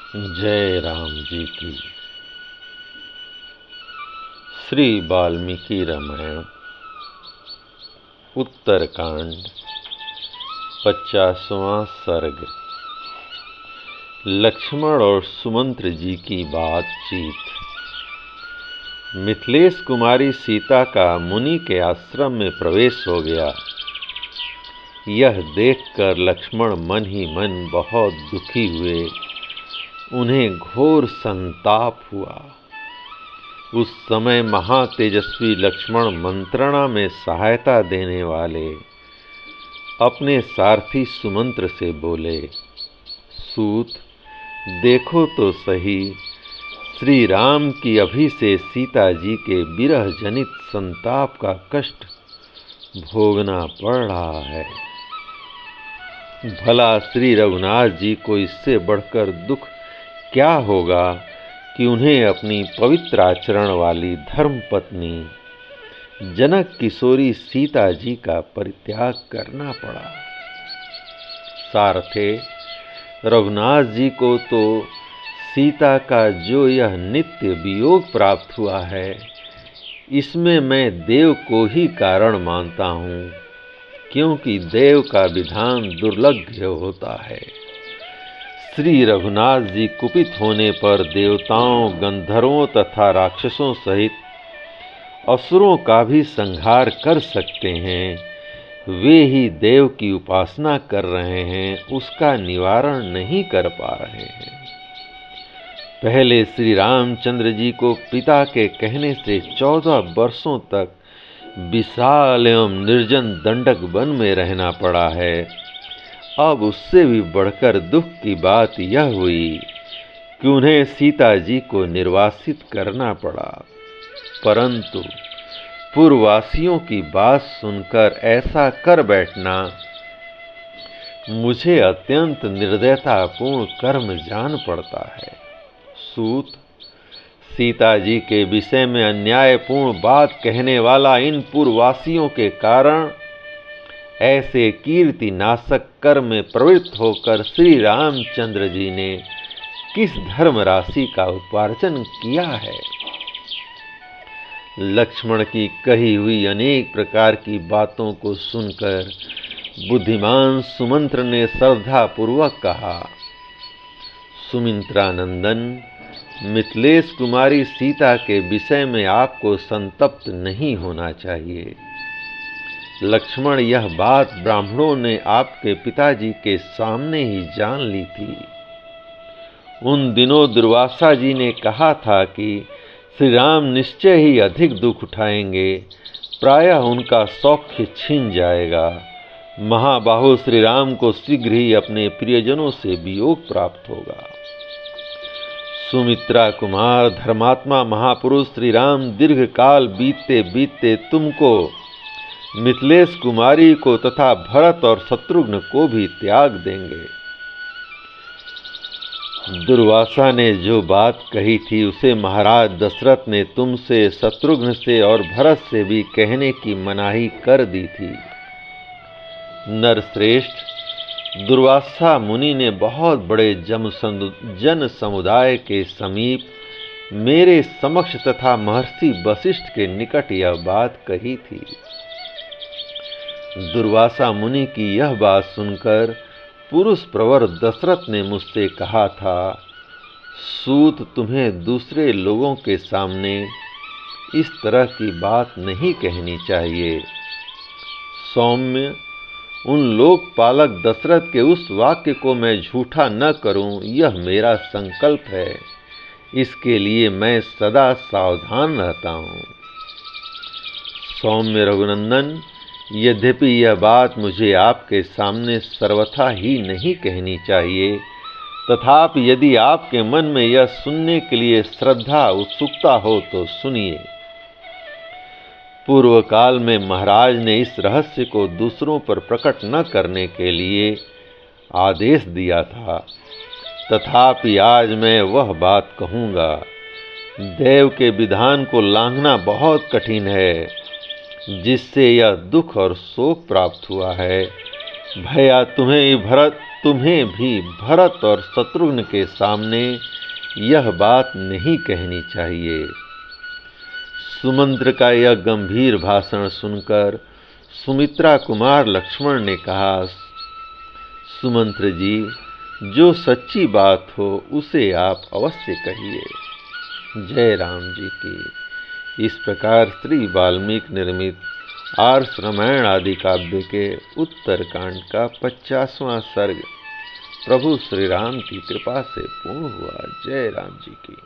जय राम जी की। श्री वाल्मीकि रामायण उत्तरकांड 50वां सर्ग। लक्ष्मण और सुमंत्र जी की बातचीत। मिथिलेश कुमारी सीता का मुनि के आश्रम में प्रवेश हो गया। यह देखकर लक्ष्मण मन ही मन बहुत दुखी हुए। उन्हें घोर संताप हुआ। उस समय महातेजस्वी लक्ष्मण मंत्रणा में सहायता देने वाले अपने सारथी सुमंत्र से बोले, सूत, देखो तो सही, श्री राम की अभी से सीता जी के विरह जनित संताप का कष्ट भोगना पड़ रहा है। भला श्री रघुनाथ जी को इससे बढ़कर दुख क्या होगा कि उन्हें अपनी पवित्र आचरण वाली धर्म पत्नी जनक किशोरी सीता जी का परित्याग करना पड़ा। सारथे, रघुनाथ जी को तो सीता का जो यह नित्य वियोग प्राप्त हुआ है, इसमें मैं देव को ही कारण मानता हूँ, क्योंकि देव का विधान दुर्लभ होता है। श्री रघुनाथ जी कुपित होने पर देवताओं, गंधर्वों तथा राक्षसों सहित असुरों का भी संहार कर सकते हैं। वे ही देव की उपासना कर रहे हैं, उसका निवारण नहीं कर पा रहे हैं। पहले श्री रामचंद्र जी को पिता के कहने से 14 वर्षों तक विशाल एवं निर्जन दंडक वन में रहना पड़ा है। अब उससे भी बढ़कर दुख की बात यह हुई कि उन्हें सीता जी को निर्वासित करना पड़ा। परंतु पूर्ववासियों की बात सुनकर ऐसा कर बैठना मुझे अत्यंत निर्दयतापूर्ण कर्म जान पड़ता है। सूत, सीता जी के विषय में अन्यायपूर्ण बात कहने वाला इन पूर्ववासियों के कारण ऐसे कीर्ति नाशक कर्म में प्रवृत्त होकर श्री रामचंद्र जी ने किस धर्म राशि का उपार्जन किया है। लक्ष्मण की कही हुई अनेक प्रकार की बातों को सुनकर बुद्धिमान सुमंत्र ने श्रद्धा पूर्वक कहा, सुमित्रानंदन, मिथिलेश कुमारी सीता के विषय में आपको संतप्त नहीं होना चाहिए। लक्ष्मण, यह बात ब्राह्मणों ने आपके पिताजी के सामने ही जान ली थी। उन दिनों दुर्वासा जी ने कहा था कि श्री राम निश्चय ही अधिक दुख उठाएंगे, प्रायः उनका सौख्य छीन जाएगा। महाबाहु श्री राम को शीघ्र ही अपने प्रियजनों से वियोग प्राप्त होगा। सुमित्रा कुमार, धर्मात्मा महापुरुष श्री राम दीर्घ काल बीतते बीतते तुमको, मिथिलेश कुमारी को तथा भरत और शत्रुघ्न को भी त्याग देंगे। दुर्वासा ने जो बात कही थी उसे महाराज दशरथ ने तुमसे, शत्रुघ्न से और भरत से भी कहने की मनाही कर दी थी। नरश्रेष्ठ, दुर्वासा मुनि ने बहुत बड़े जन समुदाय के समीप मेरे समक्ष तथा महर्षि वशिष्ठ के निकट यह बात कही थी। दुर्वासा मुनि की यह बात सुनकर पुरुष प्रवर दशरथ ने मुझसे कहा था, सूत, तुम्हें दूसरे लोगों के सामने इस तरह की बात नहीं कहनी चाहिए। सौम्य, उन लोकपालक दशरथ के उस वाक्य को मैं झूठा न करूं, यह मेरा संकल्प है। इसके लिए मैं सदा सावधान रहता हूं। सौम्य रघुनंदन, यद्यपि यह बात मुझे आपके सामने सर्वथा ही नहीं कहनी चाहिए, तथापि यदि आपके मन में यह सुनने के लिए श्रद्धा उत्सुकता हो तो सुनिए। पूर्व काल में महाराज ने इस रहस्य को दूसरों पर प्रकट न करने के लिए आदेश दिया था, तथापि आज मैं वह बात कहूँगा। देव के विधान को लांघना बहुत कठिन है, जिससे यह दुख और शोक प्राप्त हुआ है। भया तुम्हें भरत तुम्हें भी भरत और शत्रुघ्न के सामने यह बात नहीं कहनी चाहिए। सुमंत्र का यह गंभीर भाषण सुनकर सुमित्रा कुमार लक्ष्मण ने कहा, सुमंत्र जी, जो सच्ची बात हो उसे आप अवश्य कहिए। जय राम जी की। इस प्रकार श्री वाल्मीकि निर्मित आर्ष रामायण आदि काव्य के उत्तरकांड का 50वां सर्ग प्रभु श्री राम की कृपा से पूर्ण हुआ। जय राम जी की।